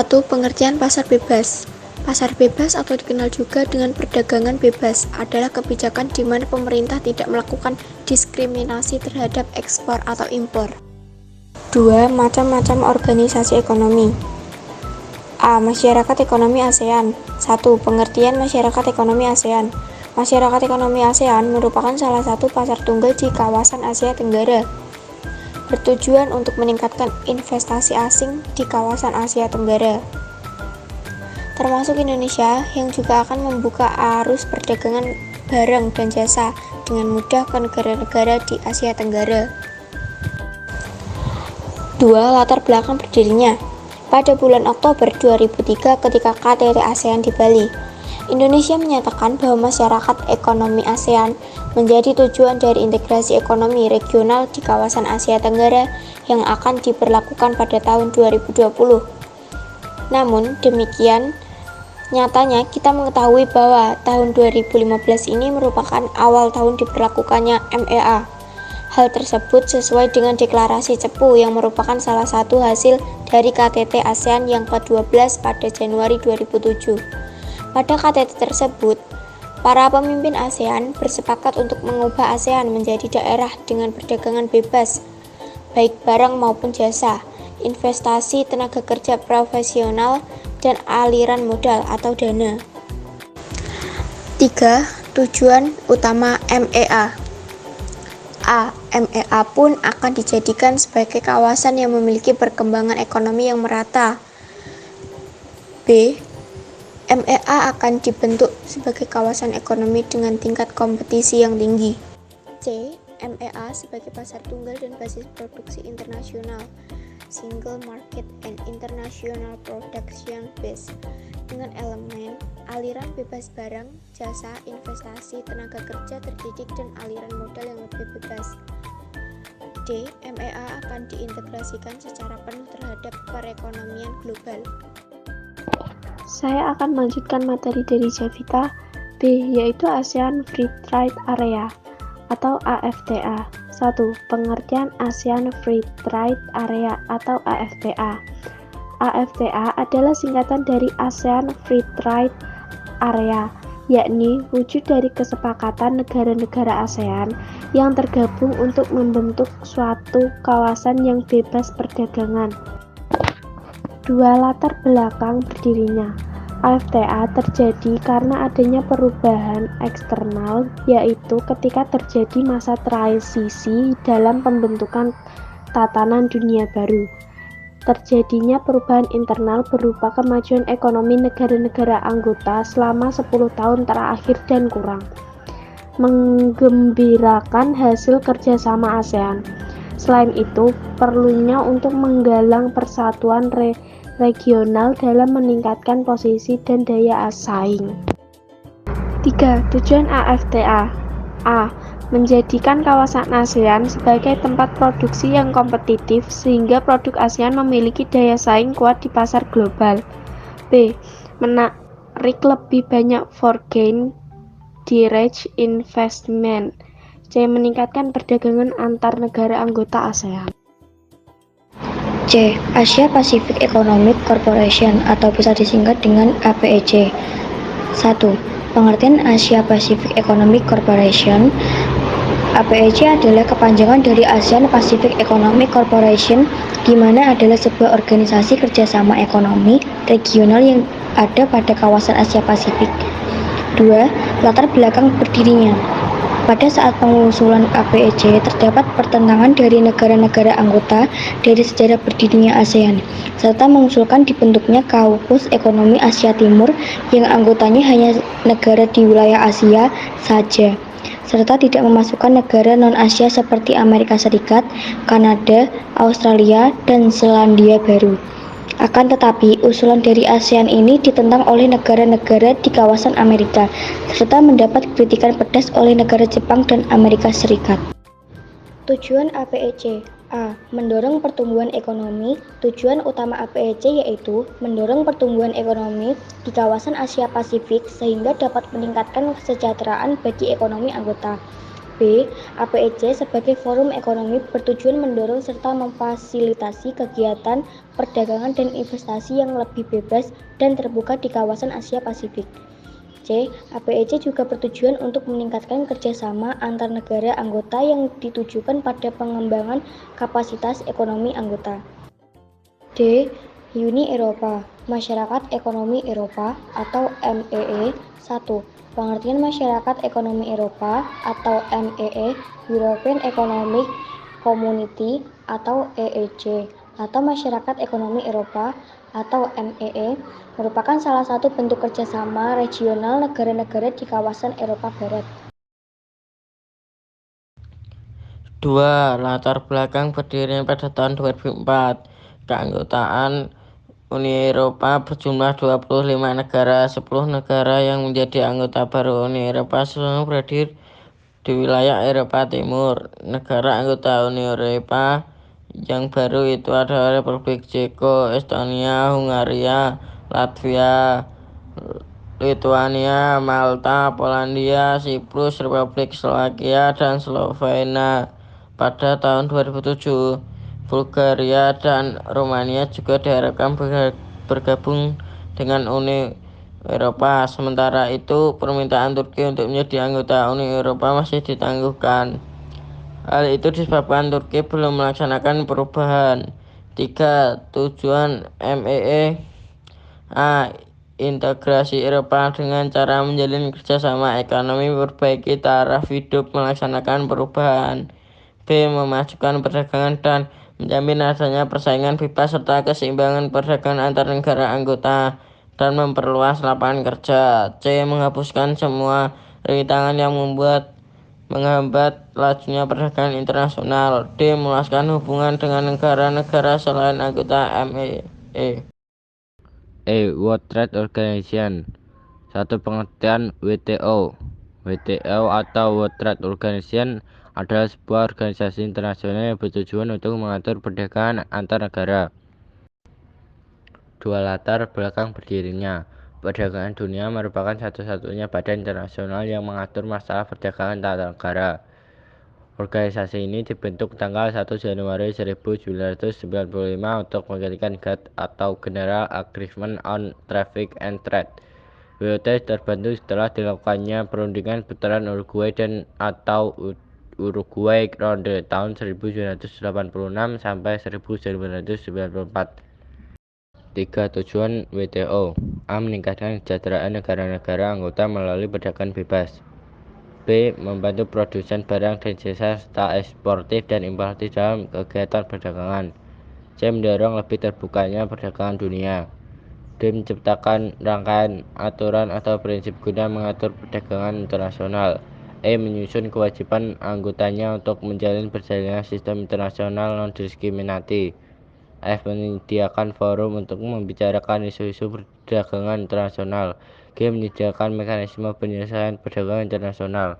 1. Pengertian pasar bebas. Pasar bebas atau dikenal juga dengan perdagangan bebas adalah kebijakan di mana pemerintah tidak melakukan diskriminasi terhadap ekspor atau impor. 2. Macam-macam organisasi ekonomi. A. Masyarakat ekonomi ASEAN. 1. Pengertian masyarakat ekonomi ASEAN. Masyarakat ekonomi ASEAN merupakan salah satu pasar tunggal di kawasan Asia Tenggara, bertujuan untuk meningkatkan investasi asing di kawasan Asia Tenggara, termasuk Indonesia, yang juga akan membuka arus perdagangan barang dan jasa dengan mudah ke negara-negara di Asia Tenggara. 2. Latar belakang berdirinya. Pada bulan Oktober 2003 ketika KTT ASEAN di Bali, Indonesia menyatakan bahwa masyarakat ekonomi ASEAN menjadi tujuan dari integrasi ekonomi regional di kawasan Asia Tenggara yang akan diberlakukan pada tahun 2020. Namun demikian, nyatanya kita mengetahui bahwa tahun 2015 ini merupakan awal tahun diberlakukannya MEA. Hal tersebut sesuai dengan deklarasi Cepu yang merupakan salah satu hasil dari KTT ASEAN yang ke-12 pada Januari 2007. Pada KTT tersebut, para pemimpin ASEAN bersepakat untuk mengubah ASEAN menjadi daerah dengan perdagangan bebas, baik barang maupun jasa, investasi tenaga kerja profesional, dan aliran modal atau dana. 3. Tujuan utama MEA. A. MEA pun akan dijadikan sebagai kawasan yang memiliki perkembangan ekonomi yang merata. B. MEA akan dibentuk sebagai kawasan ekonomi dengan tingkat kompetisi yang tinggi. C. MEA sebagai pasar tunggal dan basis produksi internasional, Single Market and International Production Base, dengan elemen aliran bebas barang, jasa, investasi, tenaga kerja terdidik, dan aliran modal yang lebih bebas. D. MEA akan diintegrasikan secara penuh terhadap perekonomian global. Saya akan melanjutkan materi dari Javita. B. Yaitu ASEAN Free Trade Area atau AFTA. 1. Pengertian ASEAN Free Trade Area atau AFTA. AFTA adalah singkatan dari ASEAN Free Trade Area, yakni wujud dari kesepakatan negara-negara ASEAN yang tergabung untuk membentuk suatu kawasan yang bebas perdagangan. 2. Latar belakang berdirinya. AFTA terjadi karena adanya perubahan eksternal, yaitu ketika terjadi masa transisi dalam pembentukan tatanan dunia baru. Terjadinya perubahan internal berupa kemajuan ekonomi negara-negara anggota selama 10 tahun terakhir dan kurang menggembirakan hasil kerjasama ASEAN. Selain itu, perlunya untuk menggalang persatuan regional dalam meningkatkan posisi dan daya saing. 3. Tujuan AFTA. A. Menjadikan kawasan ASEAN sebagai tempat produksi yang kompetitif sehingga produk ASEAN memiliki daya saing kuat di pasar global. B. Menarik lebih banyak foreign direct investment. C. Meningkatkan perdagangan antar negara anggota ASEAN. C. Asia Pacific Economic Corporation atau bisa disingkat dengan APEC. 1. Pengertian Asia Pacific Economic Corporation. APEC adalah kepanjangan dari ASEAN Pacific Economic Corporation, di mana adalah sebuah organisasi kerjasama ekonomi regional yang ada pada kawasan Asia Pasifik. 2. Latar belakang berdirinya. Pada saat pengusulan APEC, terdapat pertentangan dari negara-negara anggota dari sejarah berdirinya ASEAN, serta mengusulkan dibentuknya Kaukus Ekonomi Asia Timur yang anggotanya hanya negara di wilayah Asia saja, serta tidak memasukkan negara non-Asia seperti Amerika Serikat, Kanada, Australia, dan Selandia Baru. Akan tetapi, usulan dari ASEAN ini ditentang oleh negara-negara di kawasan Amerika, serta mendapat kritikan pedas oleh negara Jepang dan Amerika Serikat. Tujuan APEC. A. Mendorong pertumbuhan ekonomi. Tujuan utama APEC yaitu mendorong pertumbuhan ekonomi di kawasan Asia Pasifik sehingga dapat meningkatkan kesejahteraan bagi ekonomi anggota. B. APEC sebagai forum ekonomi bertujuan mendorong serta memfasilitasi kegiatan perdagangan dan investasi yang lebih bebas dan terbuka di kawasan Asia Pasifik. C. APEC juga bertujuan untuk meningkatkan kerjasama antar negara anggota yang ditujukan pada pengembangan kapasitas ekonomi anggota. D. Uni Eropa, Masyarakat Ekonomi Eropa atau MEE. 1. Pengertian Masyarakat Ekonomi Eropa atau MEE, European Economic Community atau EEC, atau Masyarakat Ekonomi Eropa atau MEE, merupakan salah satu bentuk kerjasama regional negara-negara di kawasan Eropa Barat. 2. Latar belakang berdirinya pada tahun 2004. Keanggotaan Uni Eropa berjumlah 25 negara. 10 negara yang menjadi anggota baru Uni Eropa seluruhnya berdiri di wilayah Eropa Timur. Negara anggota Uni Eropa yang baru itu adalah Republik Ceko, Estonia, Hungaria, Latvia, Lituania, Malta, Polandia, Siprus, Republik Slovakia, dan Slovenia. Pada tahun 2007, Bulgaria dan Rumania juga diharapkan bergabung dengan Uni Eropa. Sementara itu, permintaan Turki untuk menjadi anggota Uni Eropa masih ditangguhkan. Hal itu disebabkan Turki belum melaksanakan perubahan. 3. Tujuan MEE. A. Integrasi Eropa dengan cara menjalin kerjasama ekonomi, memperbaiki taraf hidup, melaksanakan perubahan. B. Memajukan perdagangan dan menjamin adanya persaingan bebas serta keseimbangan perdagangan antar negara anggota dan memperluas lapangan kerja. C. Menghapuskan semua rintangan yang menghambat lajunya perdagangan internasional. D. Meluaskan hubungan dengan negara-negara selain anggota MEE. World Trade Organization. 1. Pengertian WTO. WTO atau World Trade Organization adalah sebuah organisasi internasional yang bertujuan untuk mengatur perdagangan antar negara. 2. Latar belakang berdirinya. Perdagangan dunia merupakan satu-satunya badan internasional yang mengatur masalah perdagangan antar negara. Organisasi ini dibentuk tanggal 1 Januari 1995 untuk menggantikan GATT atau General Agreement on Traffic and Trade. WTO terbentuk setelah dilakukannya perundingan putaran Uruguay dan atau Uruguay Ronde tahun 1986 sampai 1994. 3. Tujuan WTO. A. Meningkatkan kesejahteraan negara-negara anggota melalui perdagangan bebas. B. Membantu produsen barang dan jasa serta eksportif dan importif dalam kegiatan perdagangan. C. Mendorong lebih terbukanya perdagangan dunia. D. Menciptakan rangkaian aturan atau prinsip guna mengatur perdagangan internasional. E. Menyusun kewajiban anggotanya untuk menjalin persaingan sistem internasional non-diskriminatif. F. Menyediakan forum untuk membicarakan isu-isu perdagangan internasional. G. Menyediakan mekanisme penyelesaian perdagangan internasional.